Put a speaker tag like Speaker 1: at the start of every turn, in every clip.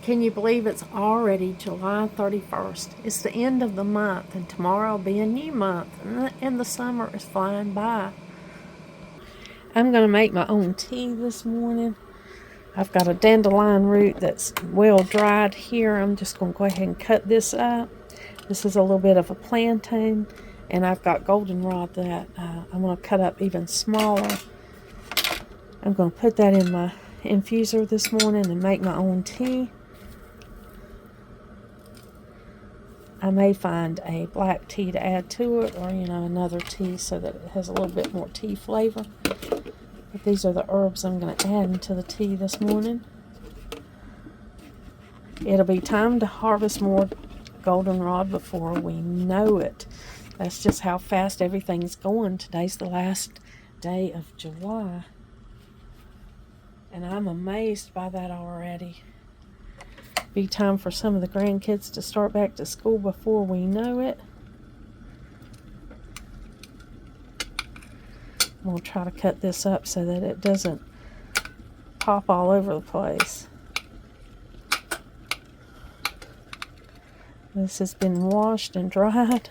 Speaker 1: Can you believe it's already July 31st? It's the end of the month, and tomorrow will be a new month, and the summer is flying by. I'm going to make my own tea this morning. I've got a dandelion root that's well dried here. I'm just going to go ahead and cut this up. This is a little bit of a plantain, and I've got goldenrod that I'm going to cut up even smaller. I'm going to put that in my infuser this morning and make my own tea. I may find a black tea to add to it, or another tea so that it has a little bit more tea flavor. But these are the herbs I'm going to add into the tea this morning. It'll be time to harvest more goldenrod before we know it. That's just how fast everything's going. Today's the last day of July, and I'm amazed by that already. Be time for some of the grandkids to start back to school before we know it. I'm going to try to cut this up so that it doesn't pop all over the place. This has been washed and dried.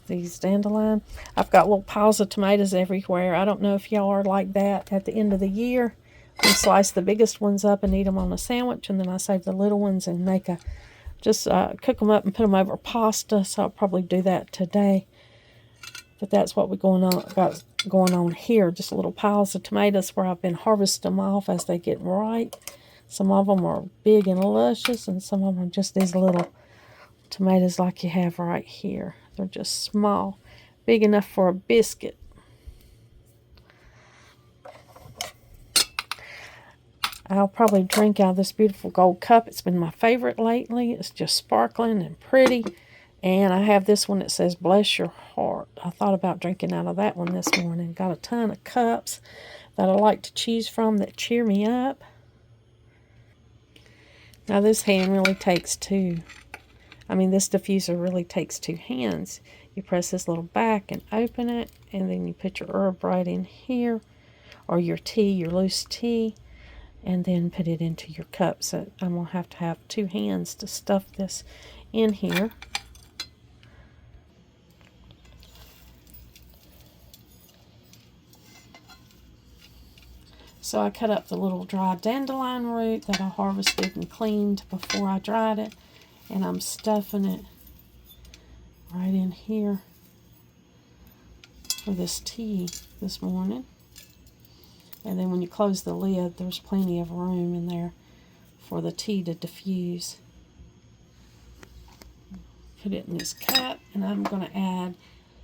Speaker 1: These dandelion. I've got little piles of tomatoes everywhere. I don't know if y'all are like that at the end of the year. I slice the biggest ones up and eat them on a sandwich, and then I save the little ones and make cook them up and put them over pasta. So I'll probably do that today. But that's what got going on here. Just little piles of tomatoes where I've been harvesting them off as they get ripe. Some of them are big and luscious, and some of them are just these little tomatoes like you have right here. They're just small, big enough for a biscuit. I'll probably drink out of this beautiful gold cup. It's been my favorite lately. It's just sparkling and pretty. And I have this one that says, "Bless your heart." I thought about drinking out of that one this morning. Got a ton of cups that I like to choose from that cheer me up. Now this hand really takes two. This diffuser really takes two hands. You press this little back and open it, and then you put your herb right in here, or your tea, your loose tea, and then put it into your cup. So I'm going to have two hands to stuff this in here. So I cut up the little dry dandelion root that I harvested and cleaned before I dried it, and I'm stuffing it right in here for this tea this morning. And then when you close the lid, there's plenty of room in there for the tea to diffuse. Put it in this cup, and I'm going to add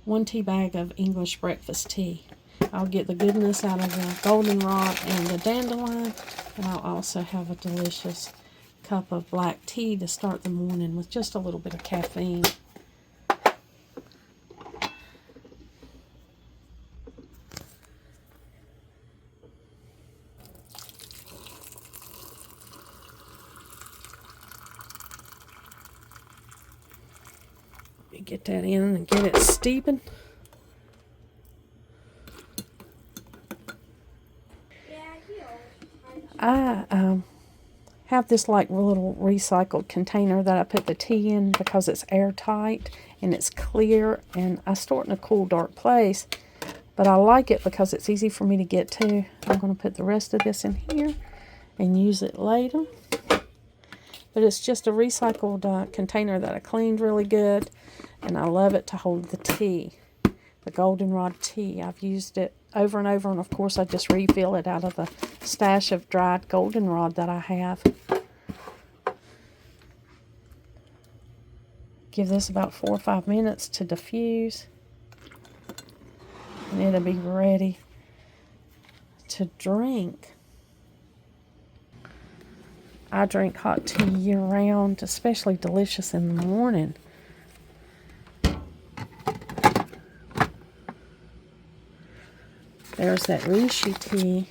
Speaker 1: 1 tea bag of English breakfast tea. I'll get the goodness out of the goldenrod and the dandelion, and I'll also have a delicious cup of black tea to start the morning with just a little bit of caffeine. Get that in and get it steeping. I have this like little recycled container that I put the tea in because it's airtight and it's clear, and I store it in a cool, dark place. But I like it because it's easy for me to get to. I'm going to put the rest of this in here and use it later. But it's just a recycled container that I cleaned really good, and I love it to hold the tea, the goldenrod tea. I've used it over and over, and of course I just refill it out of the stash of dried goldenrod that I have. Give this about 4 or 5 minutes to diffuse, and it'll be ready to drink. I drink hot tea year round, especially delicious in the morning. There's that reishi tea.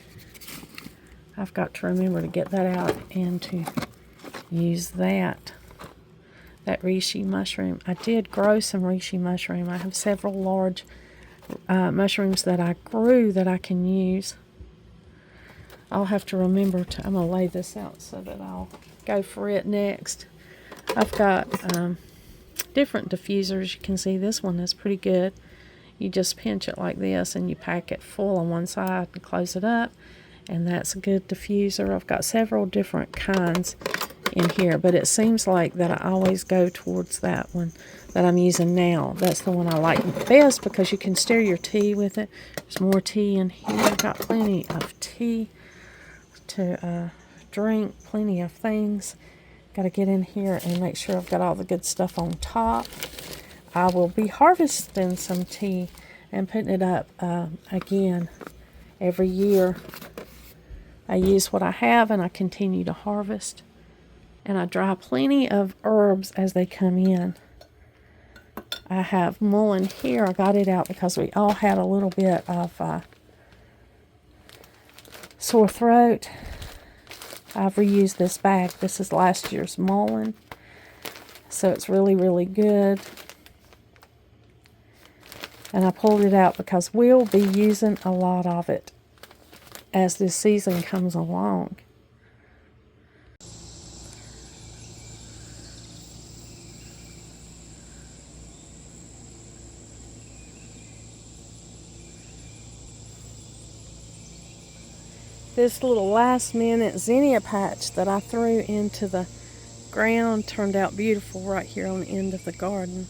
Speaker 1: I've got to remember to get that out and to use that reishi mushroom. I did grow some reishi mushroom. I have several large mushrooms that I grew that I can use. I'll have to remember to, I'm going to lay this out so that I'll go for it next. I've got different diffusers. You can see this one is pretty good. You just pinch it like this and you pack it full on one side and close it up. And that's a good diffuser. I've got several different kinds in here, but it seems like that I always go towards that one that I'm using now. That's the one I like best because you can stir your tea with it. There's more tea in here. I've got plenty of tea to drink, plenty of things. Got to get in here and make sure I've got all the good stuff on top. I will be harvesting some tea and putting it up again every year. I use what I have and I continue to harvest. And I dry plenty of herbs as they come in. I have mullein here. I got it out because we all had a little bit of sore throat. I've reused this bag. This is last year's mullein. So it's really, really good. And I pulled it out because we'll be using a lot of it as this season comes along. This little last minute zinnia patch that I threw into the ground turned out beautiful right here on the end of the garden.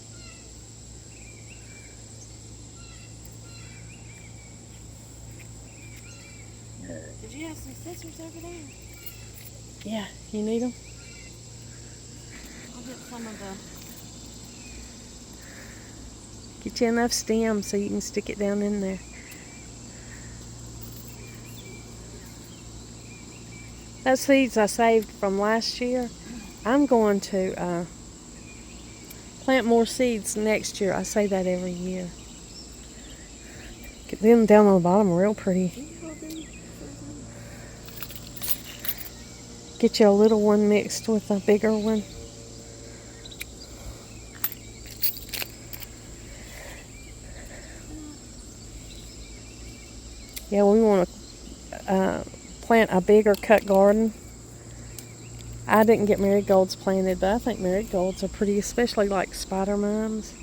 Speaker 2: Did you have some scissors over there?
Speaker 1: Yeah, you need them?
Speaker 2: I'll get some of the...
Speaker 1: Get you enough stems so you can stick it down in there. Those seeds I saved from last year, I'm going to plant more seeds next year. I say that every year. Get them down on the bottom real pretty. Get you a little one mixed with a bigger one. Yeah, we want to plant a bigger cut garden. I didn't get marigolds planted, but I think marigolds are pretty, especially like spider mums.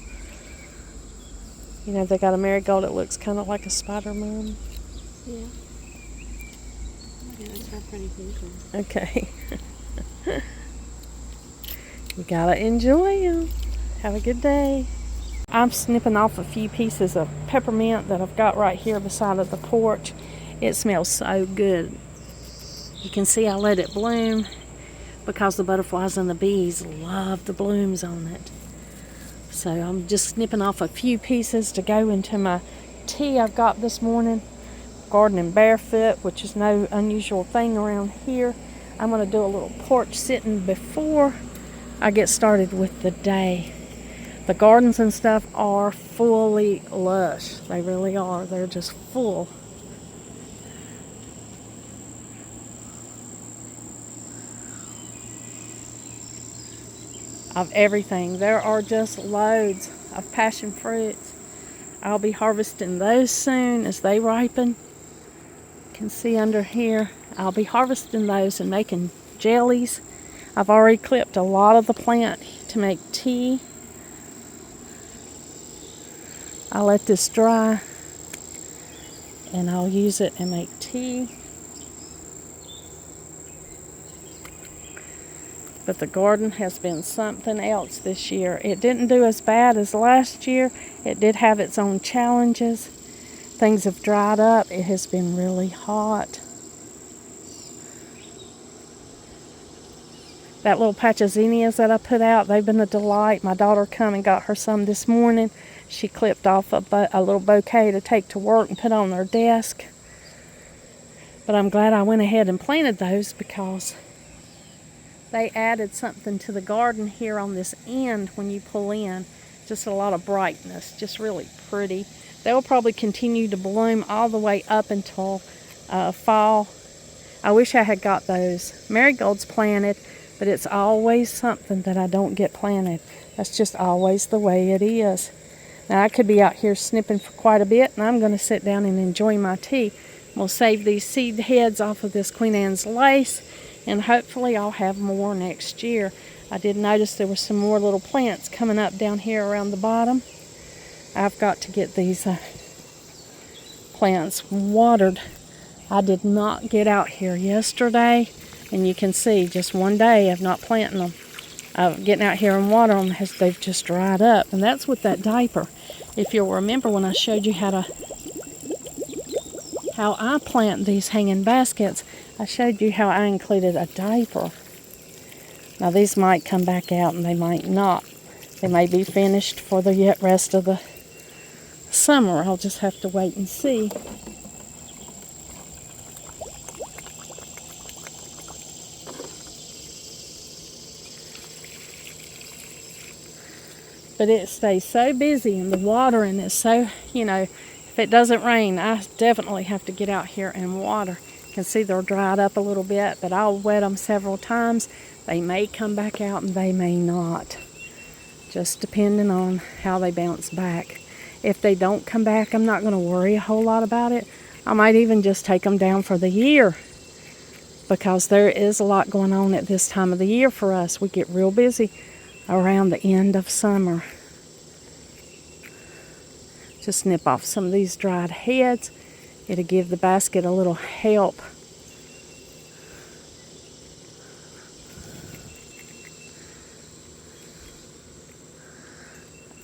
Speaker 1: You know, they got a marigold that looks kind of like a spider mum.
Speaker 2: Yeah. Yeah, that's real pretty pink one.
Speaker 1: Okay. You gotta enjoy them. Have a good day. I'm snipping off a few pieces of peppermint that I've got right here beside of the porch. It smells so good. You can see I let it bloom because the butterflies and the bees love the blooms on it. So I'm just snipping off a few pieces to go into my tea I've got this morning. Gardening barefoot, which is no unusual thing around here. I'm going to do a little porch sitting before I get started with the day. The gardens and stuff are fully lush. They really are. They're just full. Of everything. There are just loads of passion fruits. I'll be harvesting those soon as they ripen. You can see under here, I'll be harvesting those and making jellies. I've already clipped a lot of the plant to make tea. I'll let this dry and I'll use it and make tea. But the garden has been something else this year. It didn't do as bad as last year. It did have its own challenges. Things have dried up. It has been really hot. That little patch of zinnias that I put out, they've been a delight. My daughter come and got her some this morning. She clipped off a little bouquet to take to work and put on her desk. But I'm glad I went ahead and planted those because they added something to the garden here on this end when you pull in. Just a lot of brightness, just really pretty. They'll probably continue to bloom all the way up until fall. I wish I had got those marigolds planted, but it's always something that I don't get planted. That's just always the way it is. Now I could be out here snipping for quite a bit, and I'm going to sit down and enjoy my tea. We'll save these seed heads off of this Queen Anne's lace, and hopefully I'll have more next year. I did notice there were some more little plants coming up down here around the bottom. I've got to get these plants watered. I did not get out here yesterday, and you can see just one day of not planting them. Getting out here and watering them, they've just dried up, and that's with that diaper. If you'll remember when I showed you how I plant these hanging baskets, I showed you how I included a diaper. Now these might come back out and they might not. They may be finished for the rest of the summer. I'll just have to wait and see. But it stays so busy, and the watering is so, if it doesn't rain, I definitely have to get out here and water. You can see they're dried up a little bit, but I'll wet them several times. They may come back out and they may not, just depending on how they bounce back. If they don't come back, I'm not going to worry a whole lot about it. I might even just take them down for the year, because there is a lot going on at this time of the year for us. We get real busy around the end of summer. Just snip off some of these dried heads. It'll give the basket a little help.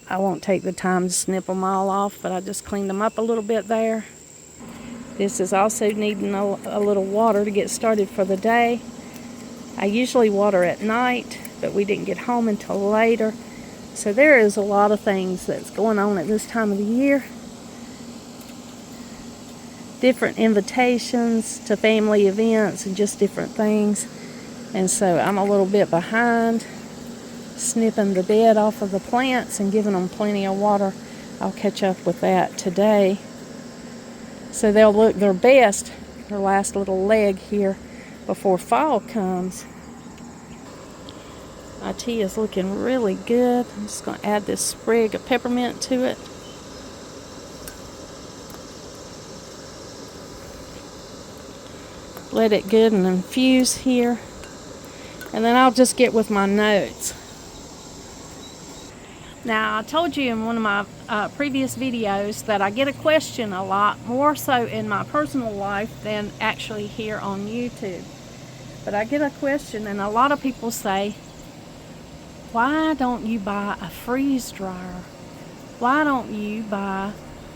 Speaker 1: I won't take the time to snip them all off, but I just cleaned them up a little bit there. This is also needing a little water to get started for the day. I usually water at night, but we didn't get home until later. So there is a lot of things that's going on at this time of the year. Different invitations to family events and just different things. And so I'm a little bit behind snipping the dead off of the plants and giving them plenty of water. I'll catch up with that today. So they'll look their best, their last little leg here before fall comes. My tea is looking really good. I'm just going to add this sprig of peppermint to it. Let it good and infuse here. And then I'll just get with my notes. Now, I told you in one of my previous videos that I get a question a lot, more so in my personal life than actually here on YouTube. But I get a question, and a lot of people say, why don't you buy a freeze dryer? Why don't you buy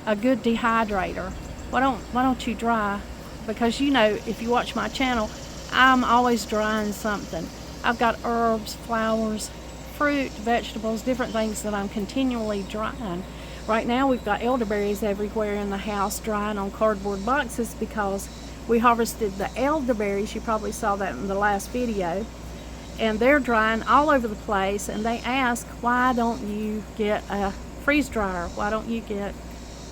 Speaker 1: a good dehydrator? Why don't you dry? Because if you watch my channel, I'm always drying something. I've got herbs, flowers, fruit, vegetables, different things that I'm continually drying. Right now we've got elderberries everywhere in the house drying on cardboard boxes because we harvested the elderberries. You probably saw that in the last video. And they're drying all over the place, and they ask, why don't you get a freeze dryer? Why don't you get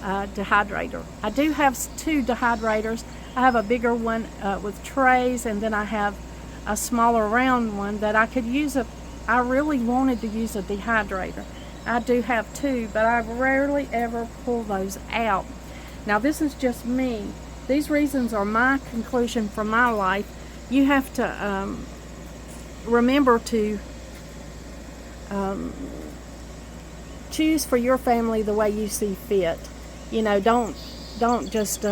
Speaker 1: a dehydrator? I do have 2 dehydrators. I have a bigger one with trays, and then I have a smaller round one that I could use. I really wanted to use a dehydrator. I do have 2, but I rarely ever pull those out. Now this is just me. These reasons are my conclusion from my life. You have to remember to choose for your family the way you see fit. Don't just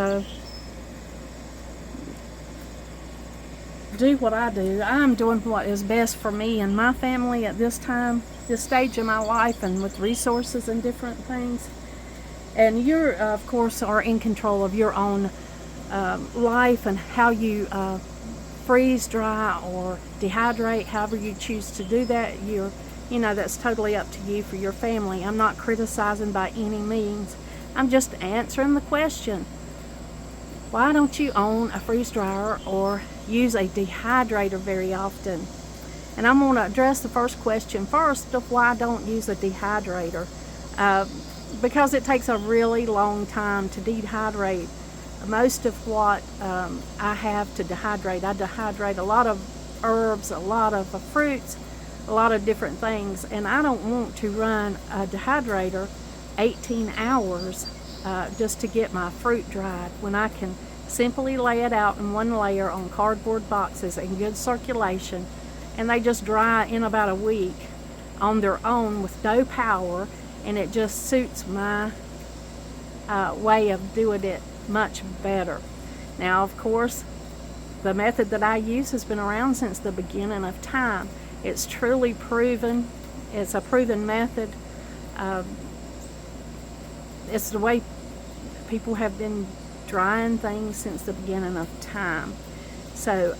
Speaker 1: do what I do. I'm doing what is best for me and my family at this time, this stage of my life, and with resources and different things. And you, of course, are in control of your own life and how you freeze dry or dehydrate, however you choose to do that. That's totally up to you for your family. I'm not criticizing by any means. I'm just answering the question. Why don't you own a freeze dryer or use a dehydrator very often? And I'm going to address the first question first of why I don't use a dehydrator. Because it takes a really long time to dehydrate most of what I have to dehydrate. I dehydrate a lot of herbs, a lot of fruits, a lot of different things, and I don't want to run a dehydrator 18 hours just to get my fruit dried when I can Simply lay it out in one layer on cardboard boxes in good circulation, and they just dry in about a week on their own with no power, and it just suits my way of doing it much better. Now, of course, the method that I use has been around since the beginning of time. It's truly proven. It's a proven method. It's the way people have been drying things since the beginning of time. So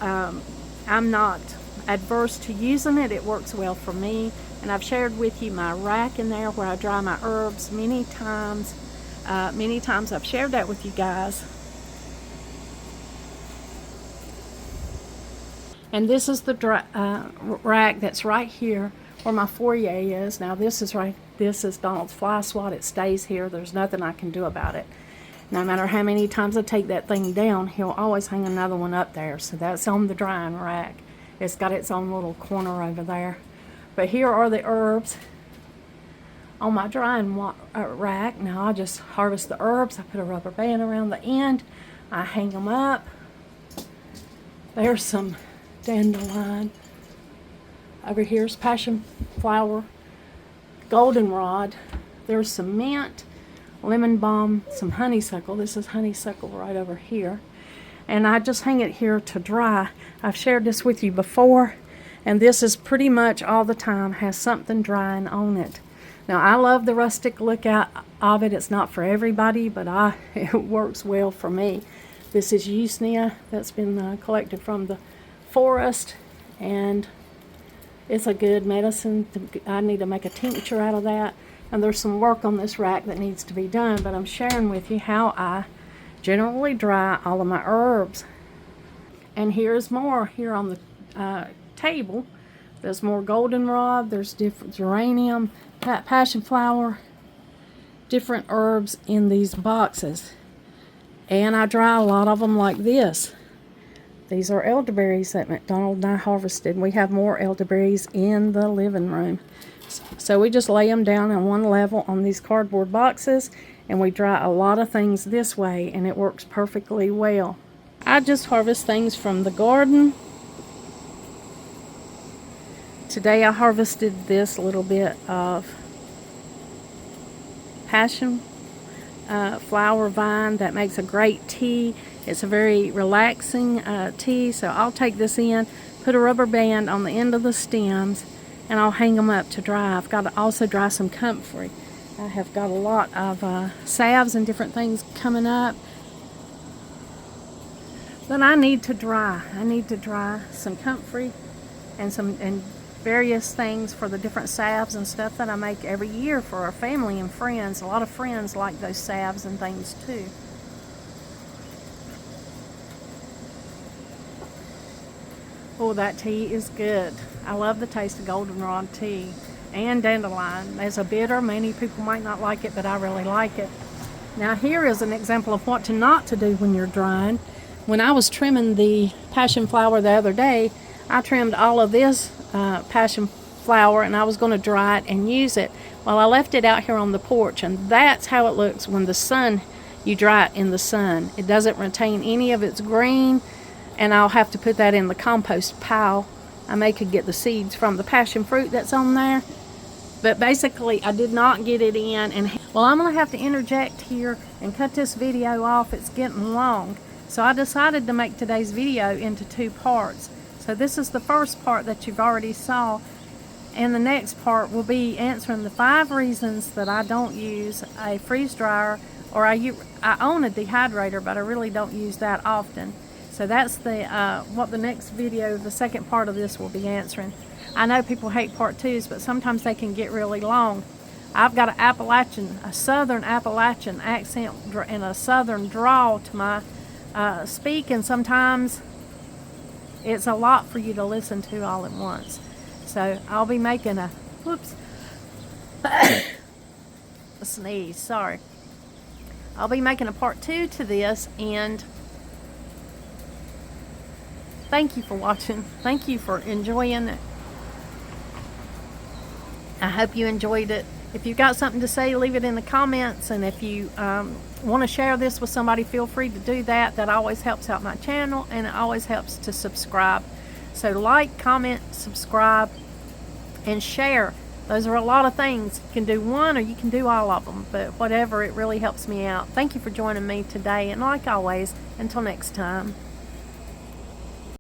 Speaker 1: I'm not adverse to using it. It works well for me. And I've shared with you my rack in there where I dry my herbs many times. Many times I've shared that with you guys. And this is the rack that's right here where my foyer is. Now this is Donald's fly swat. It stays here. There's nothing I can do about it. No matter how many times I take that thing down, he'll always hang another one up there. So that's on the drying rack. It's got its own little corner over there. But here are the herbs on my drying rack. Now I just harvest the herbs. I put a rubber band around the end. I hang them up. There's some dandelion. Over here's passion flower, goldenrod. There's some mint, lemon balm, some honeysuckle. This is honeysuckle right over here. And I just hang it here to dry. I've shared this with you before, and this is pretty much all the time has something drying on it. Now I love the rustic look out of it. It's not for everybody, but it works well for me. This is Usnea that's been collected from the forest, and it's a good medicine. I need to make a tincture out of that, and there's some work on this rack that needs to be done, but I'm sharing with you how I generally dry all of my herbs. And here's more here on the table. There's more goldenrod, there's different geranium, passion flower, different herbs in these boxes. And I dry a lot of them like this. These are elderberries that McDonald and I harvested. We have more elderberries in the living room. So we just lay them down on one level on these cardboard boxes, and we dry a lot of things this way, and it works perfectly well. I just harvest things from the garden. Today I harvested this little bit of passion flower vine that makes a great tea. It's a very relaxing tea, so I'll take this in, put a rubber band on the end of the stems, and I'll hang them up to dry. I've got to also dry some comfrey. I have got a lot of salves and different things coming up that I need to dry. I need to dry some comfrey and various things for the different salves and stuff that I make every year for our family and friends. A lot of friends like those salves and things too. Oh, that tea is good. I love the taste of goldenrod tea and dandelion. As a bitter, many people might not like it, but I really like it. Now here is an example of what not to do when you're drying. When I was trimming the passion flower the other day, I trimmed all of this passion flower, and I was going to dry it and use it. Well, I left it out here on the porch, and that's how it looks when you dry it in the sun. It doesn't retain any of its green, and I'll have to put that in the compost pile. I may could get the seeds from the passion fruit that's on there, but basically I did not get it in. And well, I'm going to have to interject here and cut this video off. It's getting long, so I decided to make today's video into 2 parts. So this is the first part that you've already saw, and the next part will be answering the 5 reasons that I don't use a freeze dryer, or I own a dehydrator, but I really don't use that often. So that's what the next video, the second part of this, will be answering. I know people hate part 2s, but sometimes they can get really long. I've got a southern Appalachian accent and a southern drawl to my speak, and sometimes it's a lot for you to listen to all at once. So I'll be making a sneeze, sorry. I'll be making a part 2 to this, and thank you for watching. Thank you for enjoying it. I hope you enjoyed it. If you've got something to say, leave it in the comments. And if you want to share this with somebody, feel free to do that. That always helps out my channel, and it always helps to subscribe. So like, comment, subscribe, and share. Those are a lot of things. You can do one or you can do all of them, but whatever, it really helps me out. Thank you for joining me today, and like always, until next time.